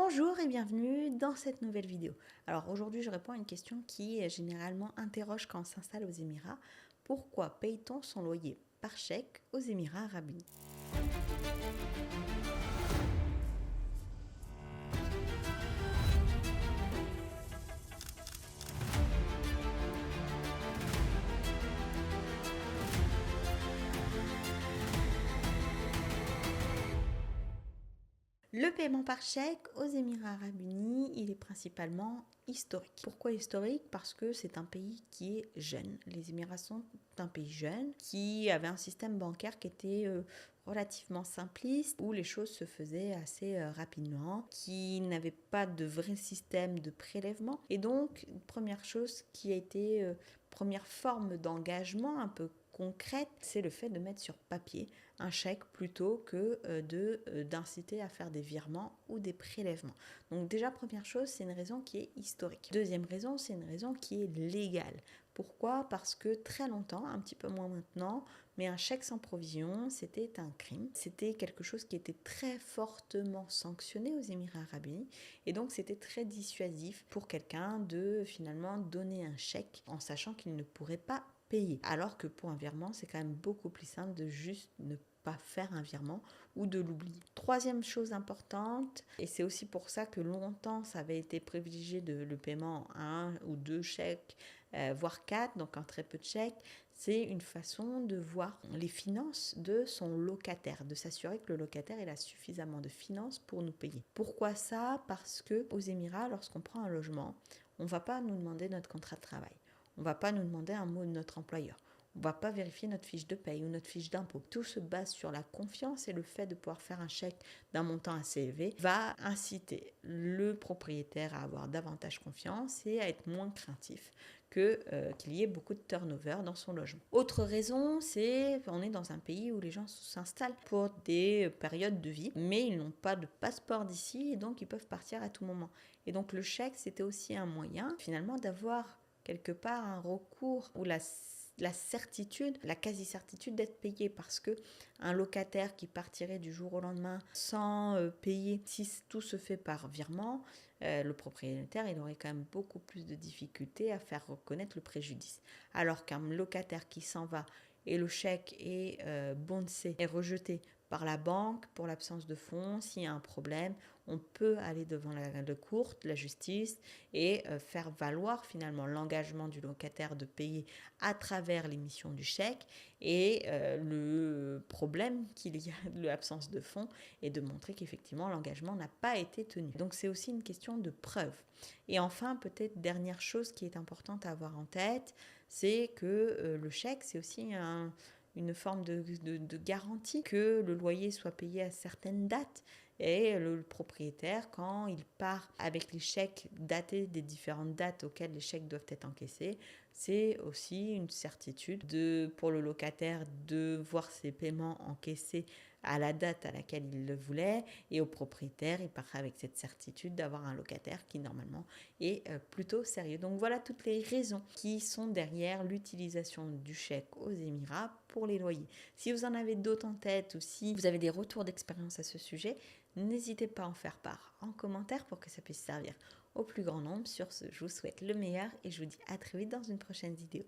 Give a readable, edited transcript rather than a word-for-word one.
Bonjour et bienvenue dans cette nouvelle vidéo. Alors aujourd'hui je réponds à une question qui généralement interroge quand on s'installe aux Émirats. Pourquoi paye-t-on son loyer par chèque aux Émirats Arabes Unis? Le paiement par chèque aux Émirats Arabes Unis, il est principalement historique. Pourquoi historique? Parce que c'est un pays qui est jeune. Les Émirats sont un pays jeune qui avait un système bancaire qui était relativement simpliste, où les choses se faisaient assez rapidement, qui n'avait pas de vrai système de prélèvement. Et donc, première chose qui a été, première forme d'engagement un peu concrète, c'est le fait de mettre sur papier un chèque plutôt que d'inciter à faire des virements ou des prélèvements. Donc déjà, première chose, c'est une raison qui est historique. Deuxième raison, c'est une raison qui est légale. Pourquoi? Parce que très longtemps, un petit peu moins maintenant, mais un chèque sans provision, c'était un crime. C'était quelque chose qui était très fortement sanctionné aux Émirats Arabes Unis. Et donc, c'était très dissuasif pour quelqu'un de finalement donner un chèque en sachant qu'il ne pourrait pas payer. Alors que pour un virement, c'est quand même beaucoup plus simple de juste ne pas faire un virement ou de l'oublier. Troisième chose importante, et c'est aussi pour ça que longtemps ça avait été privilégié le paiement à un ou deux chèques, voire quatre, donc en très peu de chèques, c'est une façon de voir les finances de son locataire, de s'assurer que le locataire il a suffisamment de finances pour nous payer. Pourquoi ça? Parce que aux Émirats, lorsqu'on prend un logement, on ne va pas nous demander notre contrat de travail. On ne va pas nous demander un mot de notre employeur. On ne va pas vérifier notre fiche de paye ou notre fiche d'impôt. Tout se base sur la confiance et le fait de pouvoir faire un chèque d'un montant assez élevé va inciter le propriétaire à avoir davantage confiance et à être moins craintif qu'il y ait beaucoup de turnover dans son logement. Autre raison, c'est qu'on est dans un pays où les gens s'installent pour des périodes de vie, mais ils n'ont pas de passeport d'ici et donc ils peuvent partir à tout moment. Et donc le chèque, c'était aussi un moyen finalement d'avoir quelque part un recours ou la certitude, la quasi-certitude d'être payé, parce que un locataire qui partirait du jour au lendemain sans payer, si tout se fait par virement, le propriétaire il aurait quand même beaucoup plus de difficultés à faire reconnaître le préjudice. Alors qu'un locataire qui s'en va et le chèque est boncé, est rejeté par la banque pour l'absence de fonds, s'il y a un problème, on peut aller devant la cour, la justice et faire valoir finalement l'engagement du locataire de payer à travers l'émission du chèque et le problème qu'il y a de l'absence de fonds et de montrer qu'effectivement l'engagement n'a pas été tenu. Donc c'est aussi une question de preuve. Et enfin, peut-être dernière chose qui est importante à avoir en tête, c'est que le chèque, c'est aussi une forme de garantie que le loyer soit payé à certaines dates. Et le propriétaire, quand il part avec les chèques datés des différentes dates auxquelles les chèques doivent être encaissés, c'est aussi une certitude pour le locataire de voir ses paiements encaissés à la date à laquelle il le voulait, et au propriétaire, il part avec cette certitude d'avoir un locataire qui normalement est plutôt sérieux. Donc voilà toutes les raisons qui sont derrière l'utilisation du chèque aux Émirats pour les loyers. Si vous en avez d'autres en tête ou si vous avez des retours d'expérience à ce sujet, n'hésitez pas à en faire part en commentaire pour que ça puisse servir au plus grand nombre. Sur ce, je vous souhaite le meilleur et je vous dis à très vite dans une prochaine vidéo.